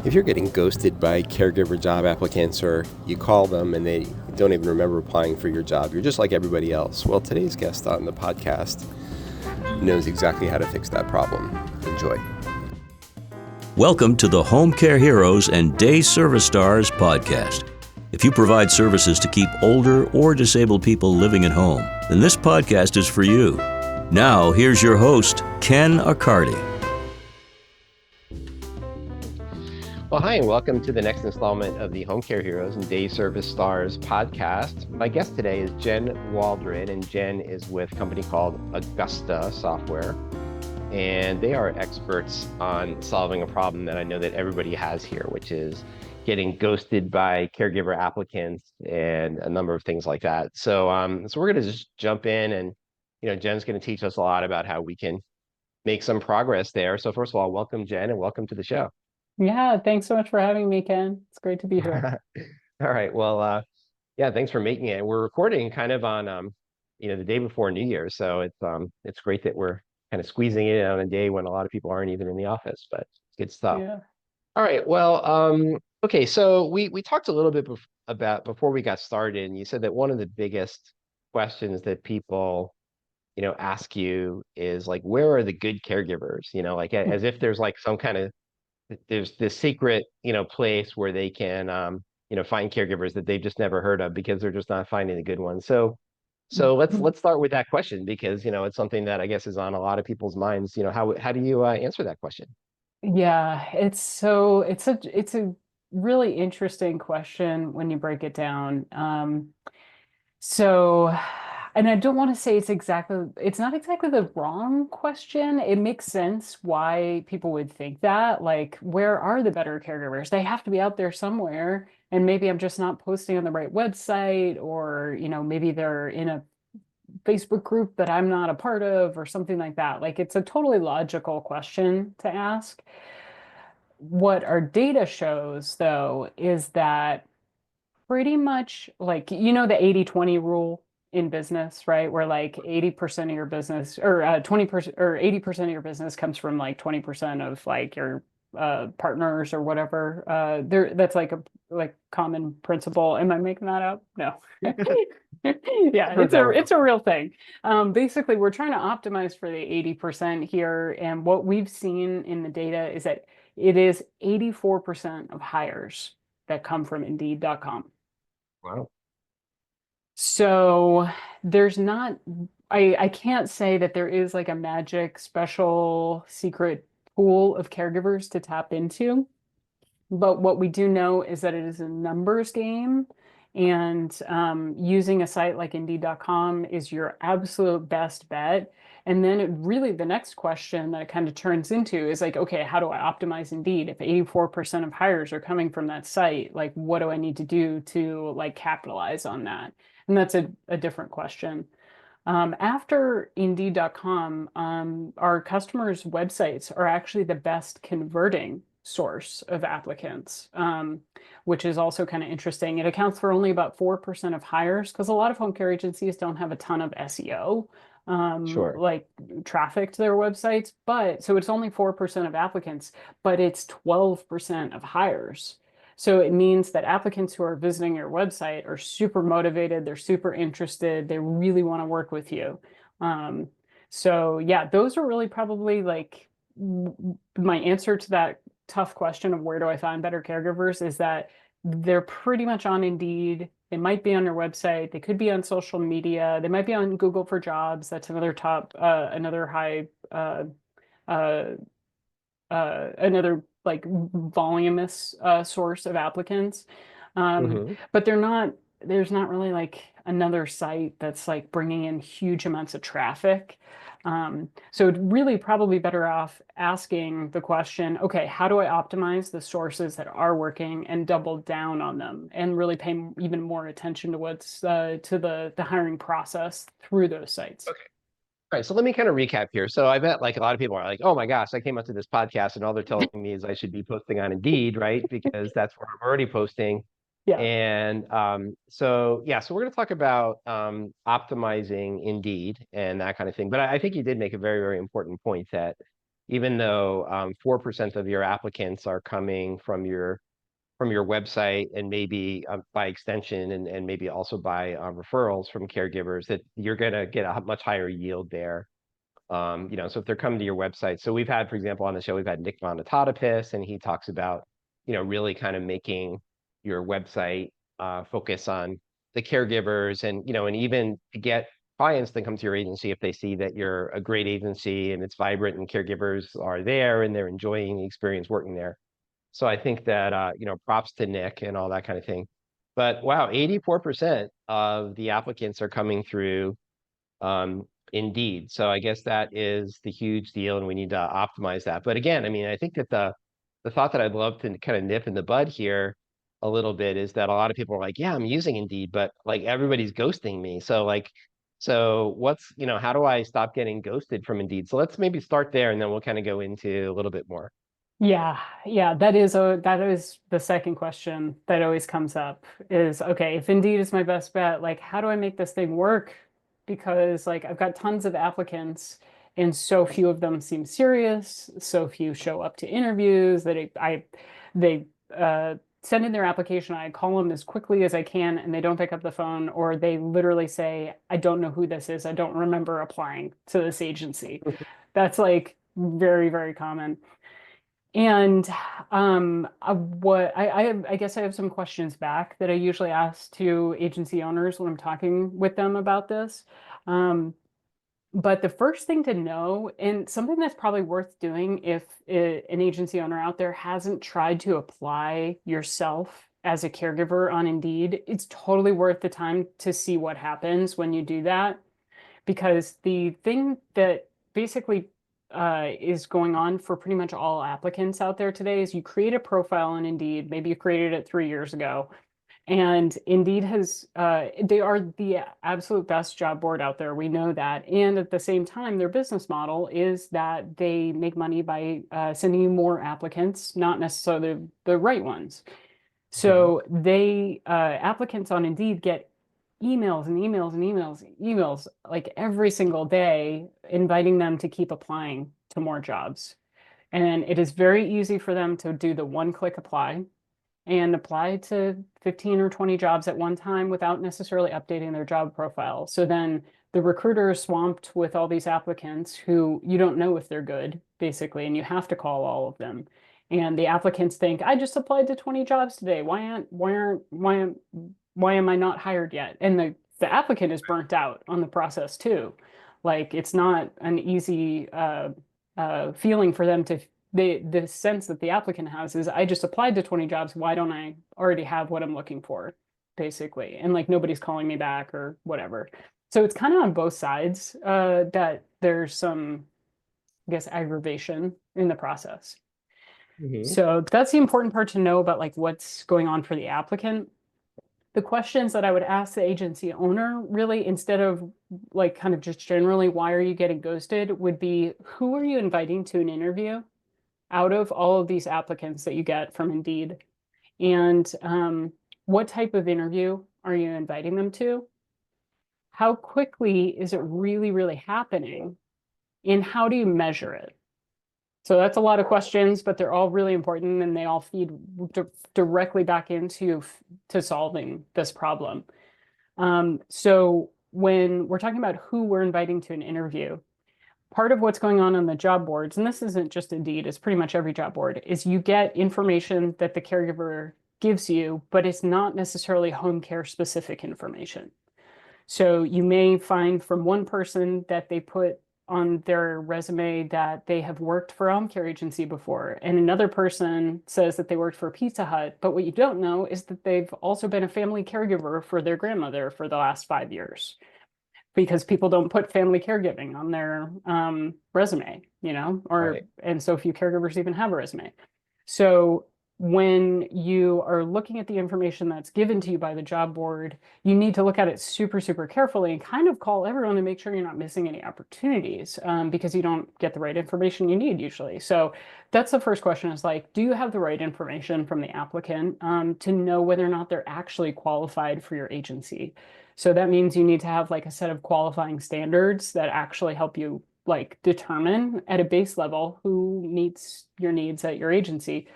If you're getting ghosted by caregiver job applicants or you call them and they don't even remember applying for your job, you're just like everybody else. Well, today's guest on the podcast knows exactly how to fix that problem. Enjoy. Welcome to the Home Care Heroes and Day Service Stars podcast. If you provide services to keep older or disabled people living at home, then this podcast is for you. Now, here's your host, Ken Accardi. Well, hi, and welcome to the next installment of the Home Care Heroes and Day Service Stars podcast. My guest today is Jen Waldron, and Jen is with a company called Augusta Software. And they are experts on solving a problem that I know that everybody has here, which is getting ghosted by caregiver applicants and a number of things like that. So we're going to just jump in, and Jen's going to teach us a lot about how we can make some progress there. So first of all, welcome, Jen, and welcome to the show. Yeah, thanks so much for having me, Ken. It's great to be here. All right. Well, yeah, thanks for making it. We're recording kind of on the day before New Year's, so it's great that we're kind of squeezing it in on a day when a lot of people aren't even in the office, but it's good stuff. Yeah. All right. Well, okay. So we talked a little bit about before we got started, and you said that one of the biggest questions that people, ask you is like, where are the good caregivers? Like as if there's like some kind of there's this secret, place where they can, find caregivers that they've just never heard of because they're just not finding the good ones. So let's start with that question because it's something that I guess is on a lot of people's minds. How do you answer that question? Yeah, it's a really interesting question when you break it down. So, and I don't want to say it's not exactly the wrong question. It makes sense why people would think that. Like, where are the better caregivers? They have to be out there somewhere. And maybe I'm just not posting on the right website, or, maybe they're in a Facebook group that I'm not a part of, or something like that. Like, it's a totally logical question to ask. What our data shows, though, is that pretty much like, the 80/20 rule in business, right? Where like 80% of your business or 20% or 80% of your business comes from like 20% of like your partners or whatever. That's like a common principle. Am I making that up? No. Yeah, it's a real thing. Basically, we're trying to optimize for the 80% here, and what we've seen in the data is that it is 84% of hires that come from Indeed.com. Wow. So there's not, I can't say that there is like a magic special secret pool of caregivers to tap into. But what we do know is that it is a numbers game, and using a site like Indeed.com is your absolute best bet. And then the next question that it kind of turns into is like, okay, how do I optimize Indeed? If 84% of hires are coming from that site, like what do I need to do to like capitalize on that? And that's a different question. After Indeed.com, our customers' websites are actually the best converting source of applicants, which is also kind of interesting. It accounts for only about 4% of hires because a lot of home care agencies don't have a ton of SEO, Sure. like traffic to their websites. But so it's only 4% of applicants, but it's 12% of hires. So it means that applicants who are visiting your website are super motivated, they're super interested, they really want to work with you. So yeah, those are really probably like my answer to that tough question of where do I find better caregivers is that they're pretty much on Indeed. They might be on your website. They could be on social media. They might be on Google for Jobs. That's another high, another like voluminous source of applicants. But there's not really like another site that's like bringing in huge amounts of traffic. So really probably better off asking the question, okay, how do I optimize the sources that are working and double down on them and really pay even more attention to what's to the hiring process through those sites. Okay. All right, so let me kind of recap here. So I bet like a lot of people are like, oh my gosh, I came up to this podcast and all they're telling me is I should be posting on Indeed, right? Because that's where I'm already posting. Yeah. And so we're going to talk about optimizing Indeed and that kind of thing. But I think you did make a very, very important point that even though 4% of your applicants are coming from your website and maybe by extension and maybe also by referrals from caregivers, that you're going to get a much higher yield there. So if they're coming to your website, so we've had, for example, on the show, we've had Nick Vonatotopoulos, and he talks about, really kind of making your website focus on the caregivers and even to get clients that come to your agency if they see that you're a great agency and it's vibrant and caregivers are there and they're enjoying the experience working there. So I think that, props to Nick and all that kind of thing. But wow, 84% of the applicants are coming through Indeed. So I guess that is the huge deal, and we need to optimize that. But again, I mean, I think that the thought that I'd love to kind of nip in the bud here a little bit is that a lot of people are like, yeah, I'm using Indeed, but like everybody's ghosting me. So how do I stop getting ghosted from Indeed? So let's maybe start there, and then we'll kind of go into a little bit more. Yeah, yeah, that is the second question that always comes up is, okay, if Indeed is my best bet, like how do I make this thing work? Because like I've got tons of applicants and so few of them seem serious, so few show up to interviews that they send in their application, I call them as quickly as I can and they don't pick up the phone, or they literally say, I don't know who this is. I don't remember applying to this agency. That's like very, very common. And I guess I have some questions back that I usually ask to agency owners when I'm talking with them about this. But the first thing to know, and something that's probably worth doing if an agency owner out there hasn't tried to apply yourself as a caregiver on Indeed, it's totally worth the time to see what happens when you do that. Because the thing that basically is going on for pretty much all applicants out there today is you create a profile on Indeed. Maybe you created it 3 years ago. And Indeed they are the absolute best job board out there. We know that. And at the same time, their business model is that they make money by sending you more applicants, not necessarily the right ones. So applicants on Indeed get emails and emails and emails like every single day, inviting them to keep applying to more jobs. And it is very easy for them to do the one-click apply and apply to 15 or 20 jobs at one time without necessarily updating their job profile. So then the recruiter is swamped with all these applicants who you don't know if they're good, basically, and you have to call all of them. And the applicants think, I just applied to 20 jobs today. Why am I not hired yet? And the applicant is burnt out on the process too. Like it's not an easy feeling for them to, the sense that the applicant has is, I just applied to 20 jobs. Why don't I already have what I'm looking for, basically? And like nobody's calling me back or whatever. So it's kind of on both sides that there's some, I guess, aggravation in the process. So that's the important part to know about like what's going on for the applicant. The questions that I would ask the agency owner, really, instead of like kind of just generally, why are you getting ghosted, would be, who are you inviting to an interview out of all of these applicants that you get from Indeed? And what type of interview are you inviting them to? How quickly is it really, really happening? And how do you measure it? So that's a lot of questions, but they're all really important and they all feed directly back into solving this problem. So when we're talking about who we're inviting to an interview, part of what's going on the job boards, and this isn't just Indeed, it's pretty much every job board, is you get information that the caregiver gives you, but it's not necessarily home care specific information. So you may find from one person that they put on their resume that they have worked for a home care agency before, and another person says that they worked for Pizza Hut, but what you don't know is that they've also been a family caregiver for their grandmother for the last 5 years, because people don't put family caregiving on their resume, and so few caregivers even have a resume. So when you are looking at the information that's given to you by the job board, you need to look at it super, super carefully and kind of call everyone to make sure you're not missing any opportunities, because you don't get the right information you need usually. So that's the first question, is like, do you have the right information from the applicant to know whether or not they're actually qualified for your agency? So that means you need to have like a set of qualifying standards that actually help you like determine at a base level who meets your needs at your agency.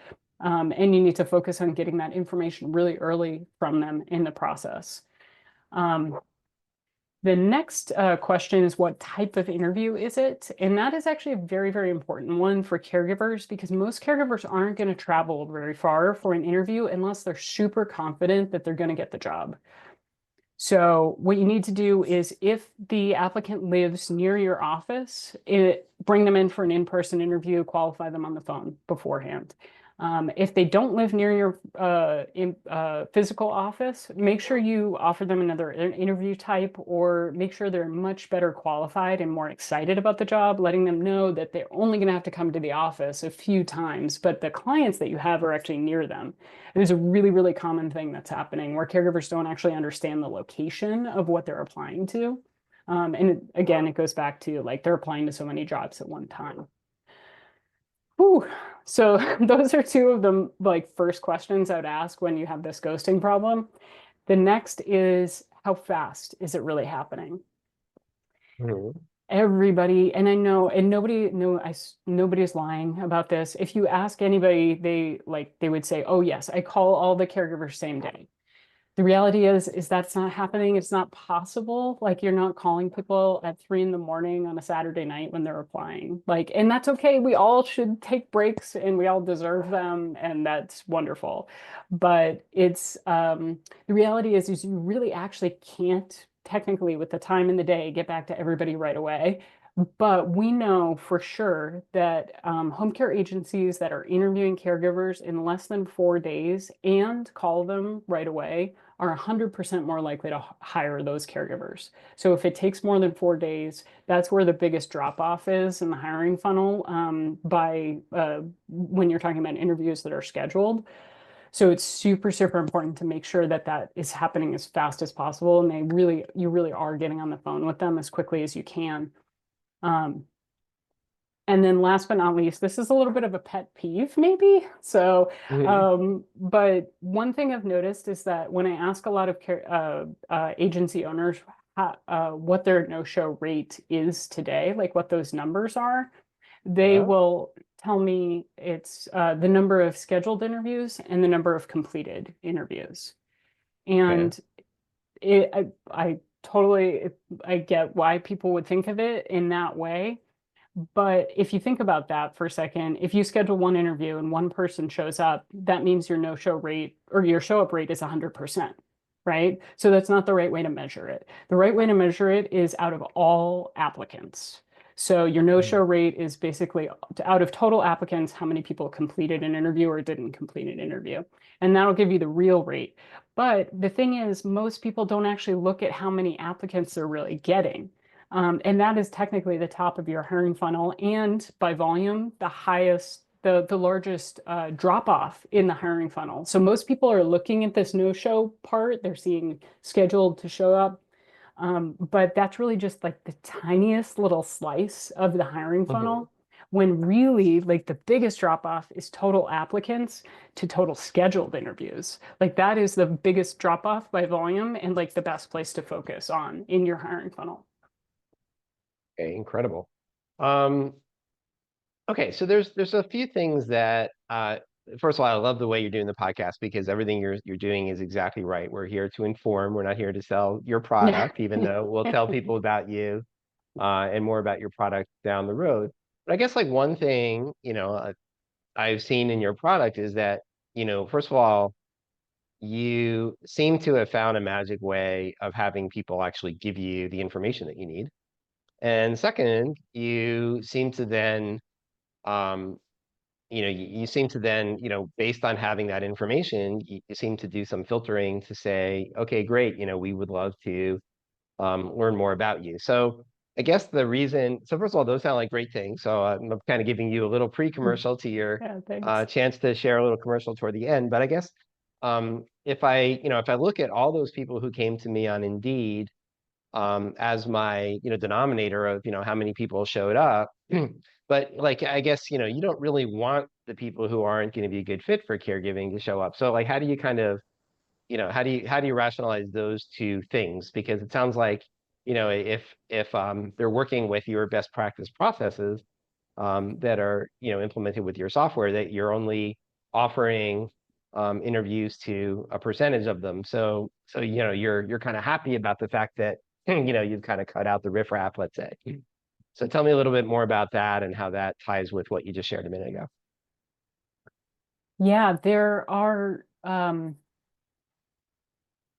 And you need to focus on getting that information really early from them in the process. Um, the next question is, what type of interview is it? And that is actually a very, very important one for caregivers, because most caregivers aren't going to travel very far for an interview unless they're super confident that they're going to get the job. So what you need to do is, if the applicant lives near your office, bring them in for an in-person interview, qualify them on the phone beforehand. If they don't live near your physical office, make sure you offer them another interview type, or make sure they're much better qualified and more excited about the job, letting them know that they're only going to have to come to the office a few times, but the clients that you have are actually near them. It is a really, really common thing that's happening, where caregivers don't actually understand the location of what they're applying to. Again, it goes back to like they're applying to so many jobs at one time. Whew. So those are two of the like first questions I would ask when you have this ghosting problem. The next is, how fast is it really happening? Mhm. Everybody, and I know, and nobody is lying about this. If you ask anybody, they would say, "Oh yes, I call all the caregivers same day." The reality is that's not happening. It's not possible. Like, you're not calling people at 3 in the morning on a Saturday night when they're applying. Like, and that's okay. We all should take breaks and we all deserve them, and that's wonderful. But it's the reality is you really actually can't technically, with the time in the day, get back to everybody right away. But we know for sure that home care agencies that are interviewing caregivers in less than 4 days and call them right away are 100% more likely to hire those caregivers. So if it takes more than 4 days, that's where the biggest drop off is in the hiring funnel, when you're talking about interviews that are scheduled. So it's super, super important to make sure that that is happening as fast as possible, and you really are getting on the phone with them as quickly as you can. Um, and then last but not least, this is a little bit of a pet peeve, maybe. So, Mhm. but one thing I've noticed is that when I ask a lot of agency owners what their no-show rate is today, like what those numbers are, they Uh, will tell me it's the number of scheduled interviews and the number of completed interviews. okay. And I totally, I get why people would think of it in that way. But if you think about that for a second, if you schedule one interview and one person shows up, that means your no-show rate or your show-up rate is 100%, right? So that's not the right way to measure it. The right way to measure it is out of all applicants. So your no-show Mhm. rate is basically out of total applicants, how many people completed an interview or didn't complete an interview. And that'll give you the real rate. But the thing is, most people don't actually look at how many applicants they're really getting. And that is technically the top of your hiring funnel, and by volume, the largest drop off in the hiring funnel. So most people are looking at this no-show part. They're seeing scheduled to show up. But that's really just like the tiniest little slice of the hiring Mhm. funnel, when really like the biggest drop off is total applicants to total scheduled interviews. Like, that is the biggest drop off by volume, and like the best place to focus on in your hiring funnel. Okay, incredible. Um, okay, so there's a few things that first of all, I love the way you're doing the podcast, because everything you're doing is exactly right. We're here to inform. We're not here to sell your Yeah. product, even though we'll tell people about you and more about your product down the road. But I guess like one thing, I've seen in your product is that, first of all, you seem to have found a magic way of having people actually give you the information that you need. And second, you seem to then, um, you seem to then, based on having that information, you seem to do some filtering to say, okay, great, we would love to learn more about you. So I guess the reason, so first of all, those sound like great things. So I'm kind of giving you a little pre-commercial to your Yeah, thanks. chance to share a little commercial toward the end. But I guess if I look at all those people who came to me on Indeed as my, denominator of, how many people showed up, but like, I guess, you don't really want the people who aren't going to be a good fit for caregiving to show up. So like, how do you kind of how do you rationalize those two things? Because it sounds like, if they're working with your best practice processes that are implemented with your software, that you're only offering interviews to a percentage of them. So you're kind of happy about the fact that you've kind of cut out the riffraff, let's say. So tell me a little bit more about that and how that ties with what you just shared a minute ago. Yeah, there are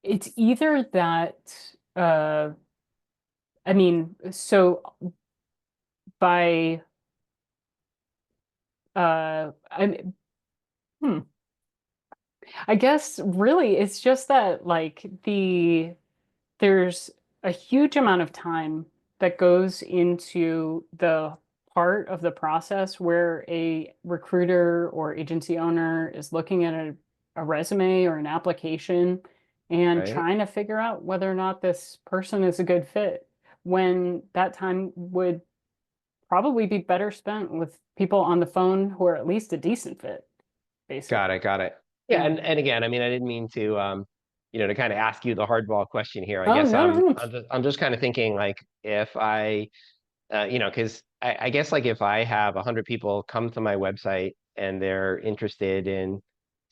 it's either that I mean, so by I hmm, I guess really it's just that like there's a huge amount of time that goes into the part of the process where a recruiter or agency owner is looking at a resume or an application and Right. trying to figure out whether or not this person is a good fit, when that time would probably be better spent with people on the phone who are at least a decent fit, Got basically. it. Got it. Yeah. Yeah. And again, I mean, I didn't mean to, to kind of ask you the hardball question here. I Oh, guess no, no. I'm just kind of thinking like if because I guess like if I have 100 people come to my website and they're interested in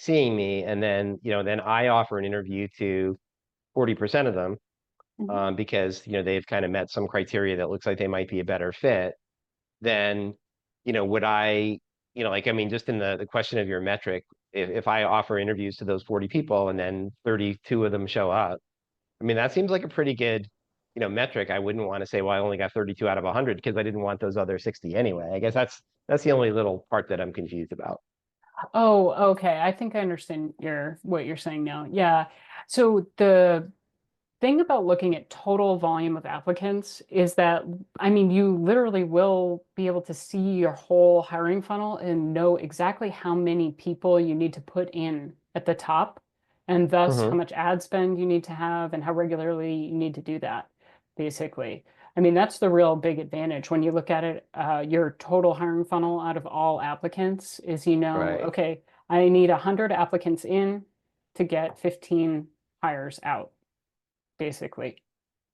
seeing me, and then I offer an interview to 40% of them Mhm. because they've kind of met some criteria that looks like they might be a better fit, then would I, like I mean, just in the question of your metric, if I offer interviews to those 40 people and then 32 of them show up, I mean, that seems like a pretty good, metric. I wouldn't want to say, well, I only got 32 out of 100 because I didn't want those other 60 anyway. I guess that's the only little part that I'm confused about. Oh, okay. I think I understand what you're saying now. Yeah. So the thing about looking at total volume of applicants is that, I mean, you literally will be able to see your whole hiring funnel and know exactly how many people you need to put in at the top, and thus how Hmm. much ad spend you need to have and how regularly you need to do that, basically. I mean, that's the real big advantage when you look at it. Your total hiring funnel out of all applicants is, Right. okay, I need 100 applicants in to get 15 hires out, basically,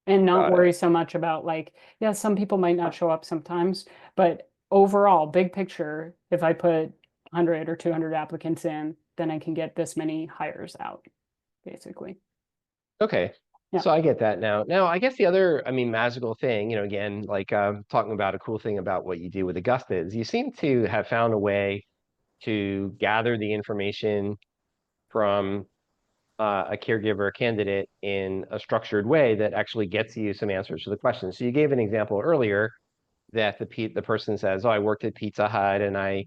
and not Got worry it. so much about like, yeah, some people might not show up sometimes, but overall, big picture, if I put 100 or 200 applicants in, then I can get this many hires out, basically. Okay. Yeah. So I get that now. Now, I guess the other, I mean, magical thing, again, like talking about a cool thing about what you do with Augusta is you seem to have found a way to gather the information from a caregiver candidate in a structured way that actually gets you some answers to the questions. So you gave an example earlier that the person says, "Oh, I worked at Pizza Hut and I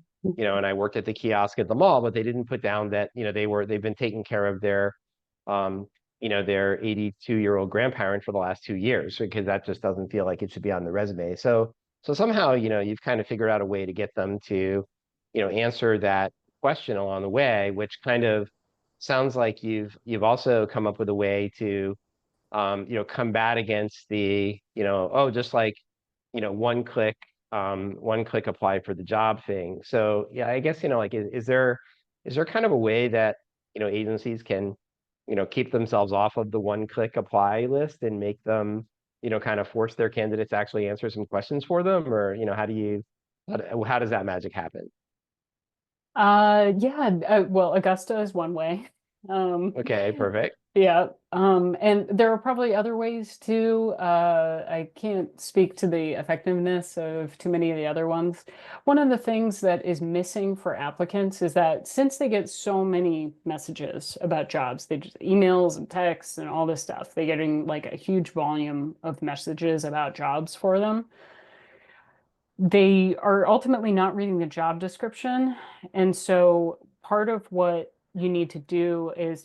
worked at the kiosk at the mall," but they didn't put down that they've been taking care of um, their 82-year-old grandparent for the last 2 years, because that just doesn't feel like it should be on the resume. So somehow you've kind of figured out a way to get them to answer that question along the way, which kind of sounds like you've also come up with a way to combat against the oh, just like one click apply for the job thing. So yeah, I guess like is there kind of a way that agencies can keep themselves off of the one click apply list and make them kind of force their candidates to actually answer some questions for them, or how does that magic happen? Yeah, well, Augusta is one way. Um, Okay, perfect. yeah, and there are probably other ways too. I can't speak to the effectiveness of too many of the other ones. One of the things that is missing for applicants is that since they get so many messages about jobs, they just emails and texts and all this stuff, they're getting like a huge volume of messages about jobs for them. They are ultimately not reading the job description. And so part of what you need to do is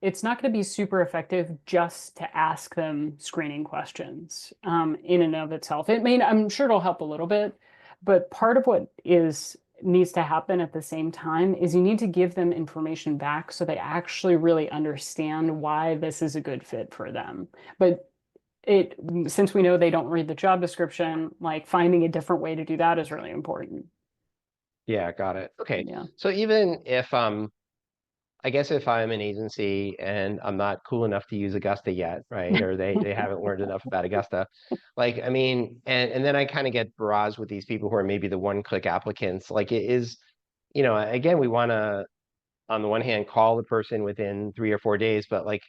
it's not going to be super effective just to ask them screening questions in and of itself. I'm sure it'll help a little bit, but part of what needs to happen at the same time is you need to give them information back so they actually really understand why this is a good fit for them. But it since we know they don't read the job description, like finding a different way to do that is really important. Yeah, got it. Okay. Yeah. So even if I guess if I'm an agency and I'm not cool enough to use Augusta yet, right? Or they haven't learned enough about Augusta. Like, I mean, and then I kind of get barraged with these people who are maybe the one-click applicants. Like it is, again, we want to, on the one hand, call the person within 3 or 4 days, but like,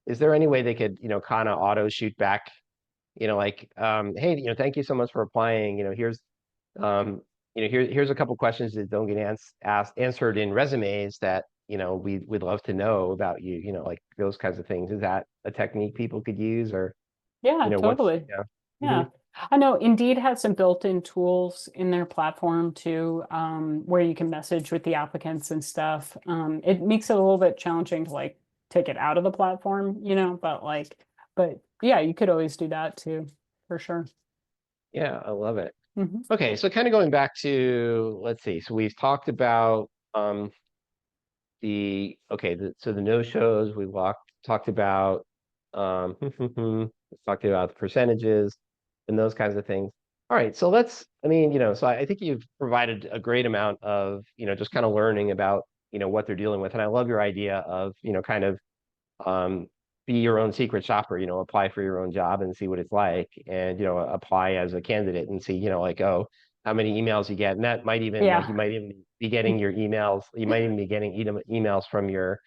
is there any way they could, kind of auto shoot back, like, hey, thank you so much for applying. Um, here's a couple questions that don't get answered in resumes that, we'd love to know about you, like those kinds of things. Is that a technique people could use, or, Yeah, what's, totally. yeah. Yeah. I know Indeed has some built-in tools in their platform too, where you can message with the applicants and stuff. It makes it a little bit challenging to like take it out of the platform, but yeah, you could always do that too, for sure. Yeah, I love it. Hmm. Okay, so kind of going back to, let's see, so we've talked about so the no-shows, talked about we talked about the percentages and those kinds of things. All right, so I mean, so I think you've provided a great amount of, just kind of learning about, what they're dealing with. And I love your idea of, kind of um, be your own secret shopper, apply for your own job and see what it's like, and, apply as a candidate and see, like, oh, how many emails you get. And that might even, like, you Yeah. might even be getting your emails, you might even be getting emails from your,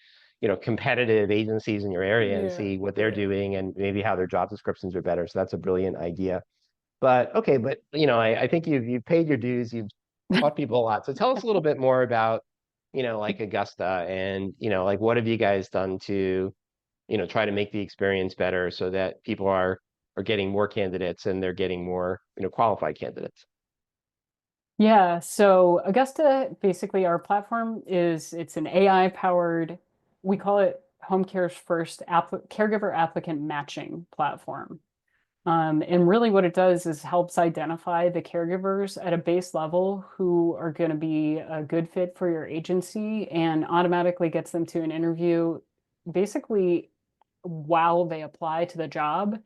competitive agencies in your area and Yeah. see what they're doing and maybe how their job descriptions are better. So that's a brilliant idea. But okay, but I think you've paid your dues, you've taught people a lot. So tell us a little bit more about, like Augusta, and, like, what have you guys done to, try to make the experience better so that people are getting more candidates and they're getting more, qualified candidates. Yeah, so Augusta, basically our platform it's an AI powered, we call it Home Care's first caregiver applicant matching platform. And really what it does is helps identify the caregivers at a base level who are going to be a good fit for your agency and automatically gets them to an interview basically while they apply to the job.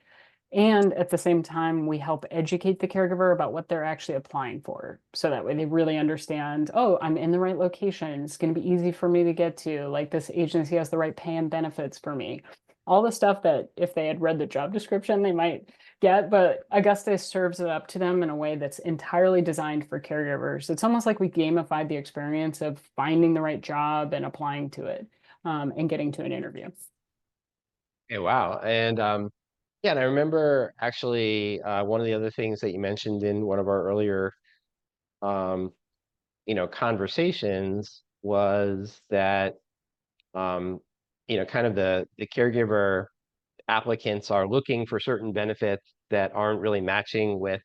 And at the same time, we help educate the caregiver about what they're actually applying for. So that way they really understand, oh, I'm in the right location. It's going to be easy for me to get to. Like this agency has the right pay and benefits for me. All the stuff that if they had read the job description, they might get, but Augusta serves it up to them in a way that's entirely designed for caregivers. It's almost like we gamified the experience of finding the right job and applying to it, and getting to an interview. Okay, wow. And yeah, and I remember actually one of the other things that you mentioned in one of our earlier um, conversations was that um, kind of the caregiver applicants are looking for certain benefits that aren't really matching with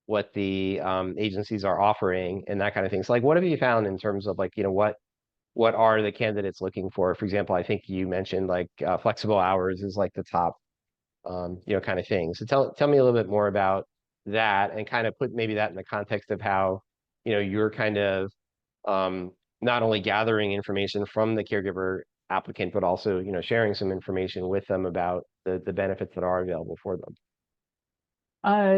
what the agencies are offering and that kind of thing. So like, what have you found in terms of like, what are the candidates looking for? For example, I think you mentioned like flexible hours is like the top, kind of thing. So tell me a little bit more about that and kind of put maybe that in the context of how, you're kind of um, not only gathering information from the caregiver applicant, but also, sharing some information with them about the benefits that are available for them.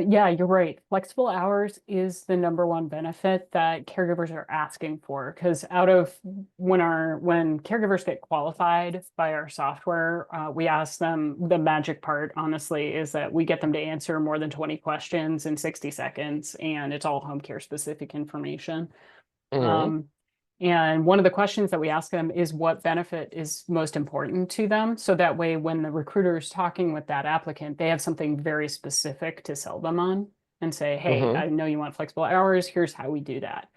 Yeah, you're right. Flexible hours is the number one benefit that caregivers are asking for because out of when caregivers get qualified by our software, we ask them the magic part, honestly, is that we get them to answer more than 20 questions in 60 seconds, and it's all home care specific information. Hmm. Um, and one of the questions that we ask them is what benefit is most important to them. So that way, when the recruiter is talking with that applicant, they have something very specific to sell them on and say, hey, Hmm. I know you want flexible hours. Here's how we do that.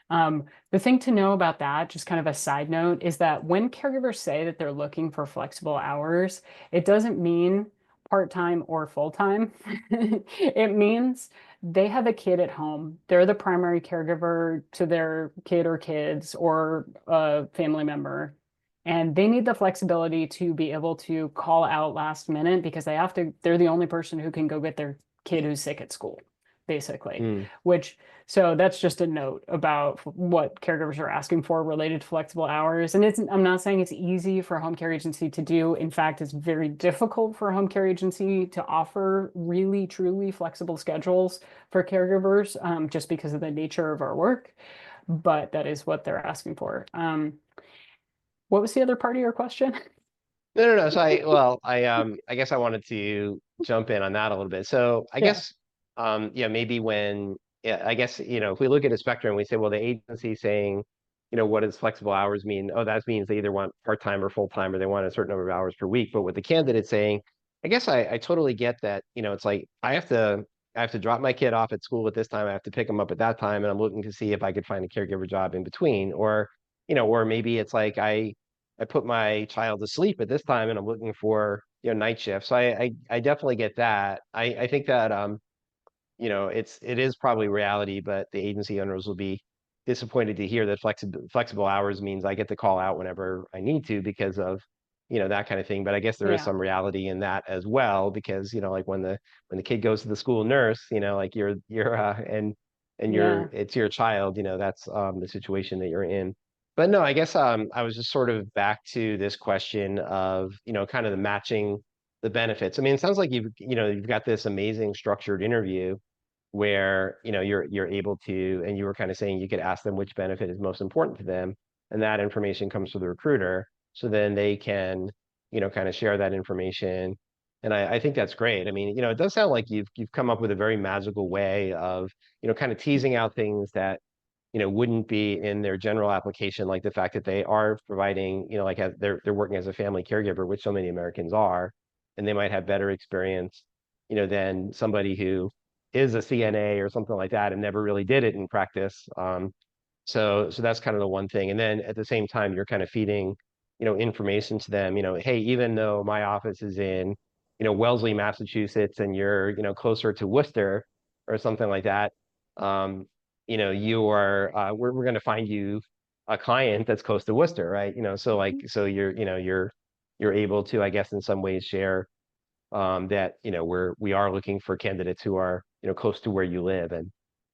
The thing to know about that, just kind of a side note, is that when caregivers say that they're looking for flexible hours, it doesn't mean part-time or full-time. It means they have a kid at home. They're the primary caregiver to their kid or kids or a family member. And they need the flexibility to be able to call out last minute because they're the only person who can go get their kid who's sick at school, basically, Mm. which so that's just a note about what caregivers are asking for related to flexible hours. And I'm not saying it's easy for a home care agency to do. In fact, it's very difficult for a home care agency to offer really, truly flexible schedules for caregivers, just because of the nature of our work. But that is what they're asking for. What was the other part of your question? No. So I guess I wanted to jump in on that a little bit. So I Yeah. guess, yeah, maybe when, yeah, I guess, if we look at a spectrum, we say, well, the agency saying, what does flexible hours mean? Oh, that means they either want part-time or full-time, or they want a certain number of hours per week. But with the candidate saying, I guess I totally get that, it's like I have to drop my kid off at school at this time. I have to pick him up at that time, and I'm looking to see if I could find a caregiver job in between. Or maybe it's like I put my child to sleep at this time and I'm looking for, night shift. So I definitely get that. I think that it is probably reality, but the agency owners will be disappointed to hear that flexible hours means I get to call out whenever I need to because of, that kind of thing. But I guess there is Yeah. some reality in that as well, because, like when the kid goes to the school nurse, like you're and Yeah. it's your child, that's the situation that you're in. But no, I guess I was just sort of back to this question of, kind of the matching the benefits. I mean, it sounds like you've got this amazing structured interview where you're able to, and you were kind of saying you could ask them which benefit is most important to them, and that information comes to the recruiter, so then they can kind of share that information. And I think that's great. I mean, it does sound like you've come up with a very magical way of kind of teasing out things that wouldn't be in their general application, like the fact that they are providing, like they're working as a family caregiver, which so many Americans are, and they might have better experience, than somebody who is a CNA or something like that and never really did it in practice. So that's kind of the one thing. And then at the same time, you're kind of feeding, information to them, hey, even though my office is in, Wellesley, Massachusetts, and you're, closer to Worcester or something like that, um, we're going to find you a client that's close to Worcester, right? So you're able to, I guess, in some ways share that we are looking for candidates who are close to where you live,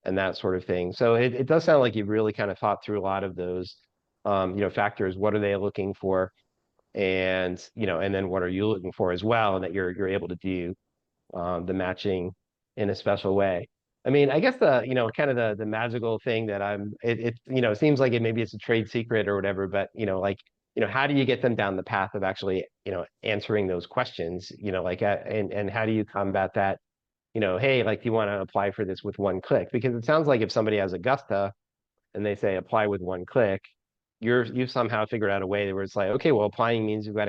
and that sort of thing. So it does sound like you've really kind of thought through a lot of those factors. What are they looking for, and then what are you looking for as well, and that you're able to do the matching in a special way. I mean, I guess the kind of the magical thing that it seems like maybe it's a trade secret or whatever, but like how do you get them down the path of actually answering those questions, like and how do you combat that, hey, like, do you want to apply for this with one click? Because it sounds like if somebody has Augusta and they say apply with one click, you've somehow figured out a way where it's like, okay, well, applying means you've got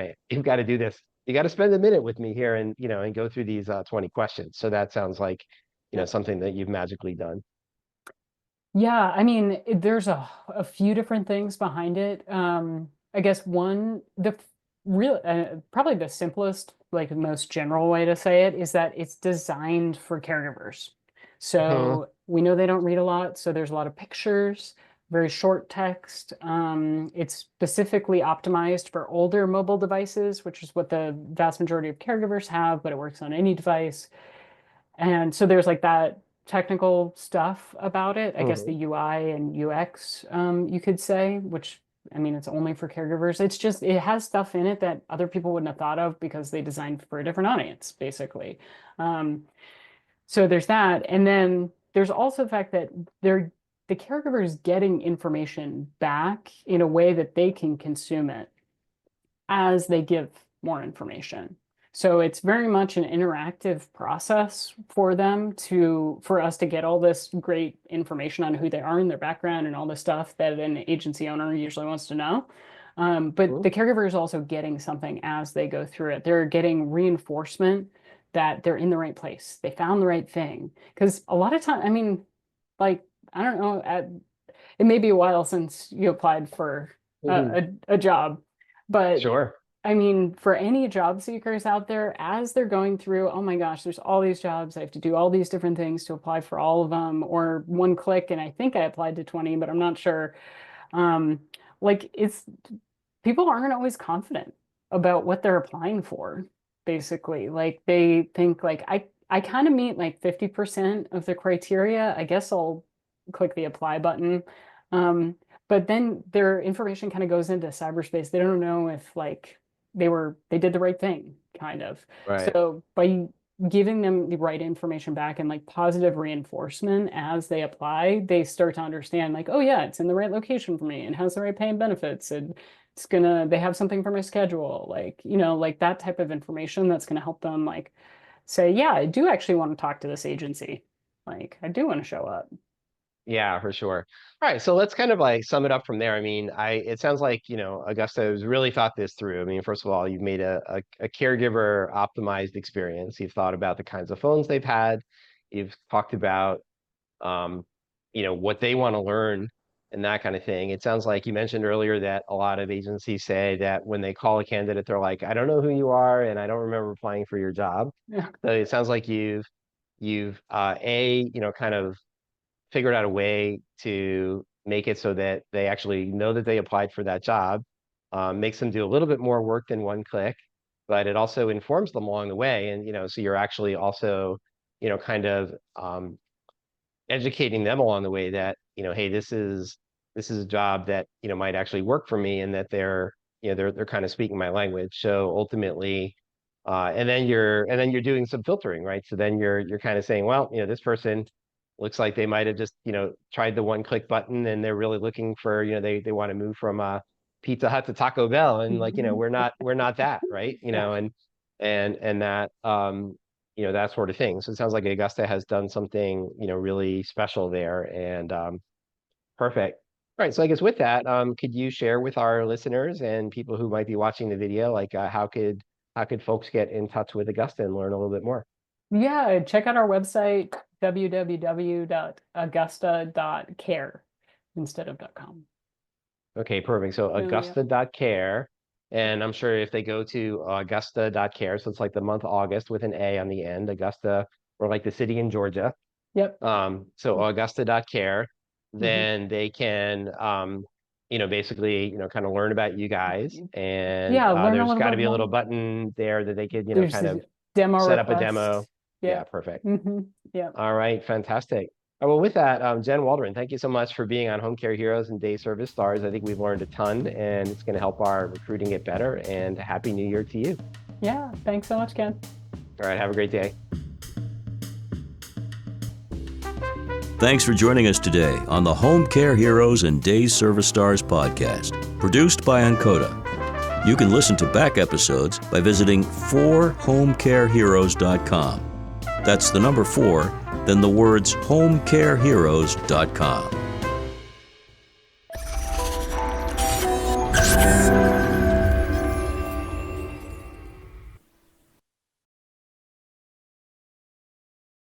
to do this. You got to spend a minute with me here and and go through these 20 questions. So that sounds like Yeah. something that you've magically done. Yeah, I mean, there's a few different things behind it. I guess one, real, probably the simplest, like the most general way to say it is that it's designed for caregivers. Hmm. So we know they don't read a lot, so there's a lot of pictures, very short text. It's specifically optimized for older mobile devices, which is what the vast majority of caregivers have, but it works on any device. And so there's like that technical stuff about it. I guess the Hmm. UI and UX, you could say, which I mean, it's only for caregivers. It's just, it has stuff in it that other people wouldn't have thought of because they designed for a different audience, basically. Um, so there's that. And then there's also the fact that the caregiver is getting information back in a way that they can consume it as they give more information. So it's very much an interactive process for them for us to get all this great information on who they are and their background and all the stuff that an agency owner usually wants to know. But the caregiver is also getting something as they go through it. They're getting reinforcement that they're in the right place. They found the right thing. Because a lot of time, I mean, like, I don't know, it may be a while since you applied for Hmm. a job, but Sure. I mean, for any job seekers out there, as they're going through, oh my gosh, there's all these jobs. I have to do all these different things to apply for all of them, or one click, and I think I applied to 20, but I'm not sure. Um, like it's people aren't always confident about what they're applying for, basically. Like they think like I kind of meet like 50% of the criteria. I guess I'll click the apply button. Um, but then their information kind of goes into cyberspace. They don't know if like they did the right thing, kind of. Right. So by giving them the right information back and like positive reinforcement as they apply, they start to understand like, oh yeah, it's in the right location for me and has the right pay and benefits, and they have something for my schedule, like, like that type of information that's gonna help them like say, yeah, I do actually want to talk to this agency. Like, I do want to show up. Yeah, for sure. All right, so let's kind of like sum it up from there. I mean, it sounds like, Augusta has really thought this through. I mean, first of all, you've made a caregiver optimized experience. You've thought about the kinds of phones they've had. You've talked about, um, what they want to learn and that kind of thing. It sounds like you mentioned earlier that a lot of agencies say that when they call a candidate, they're like, I don't know who you are, and I don't remember applying for your job. Yeah. So it sounds like you've kind of figured out a way to make it so that they actually know that they applied for that job, makes them do a little bit more work than one click, but it also informs them along the way. And, so you're actually also, kind of educating them along the way that, hey, this is a job that, might actually work for me, and that they're kind of speaking my language. So ultimately, and then you're doing some filtering, right? So then you're kind of saying, well, this person looks like they might have just, tried the one click button, and they're really looking for, they want to move from Pizza Hut to Taco Bell, and like, we're not that, right? Yeah. And that that sort of thing. So it sounds like Augusta has done something, really special there, and perfect. All right, so I guess with that, could you share with our listeners and people who might be watching the video, like how could folks get in touch with Augusta and learn a little bit more? Yeah, check out our website, www.augusta.care instead of .com. Okay, perfect. So So, yeah. augusta.care, and I'm sure if they go to augusta.care, so it's like the month August with an A on the end, Augusta, or like the city in Georgia. Yep. So augusta.care, Mhm. then they can, basically, kind of learn about you guys, and Yeah, learn a there's little got to bit be a more. little button there that they could, There's kind this of demo set up a demo. request. Yeah, Yep. perfect. Yep. All right, fantastic. Well, with that, Jen Waldron, thank you so much for being on Home Care Heroes and Day Service Stars. I think we've learned a ton, and it's going to help our recruiting get better. And Happy New Year to you. Yeah. Thanks so much, Ken. All right, have a great day. Thanks for joining us today on the Home Care Heroes and Day Service Stars podcast, produced by Encoda. You can listen to back episodes by visiting 4homecareheroes.com. That's the number 4, then the words homecareheroes.com.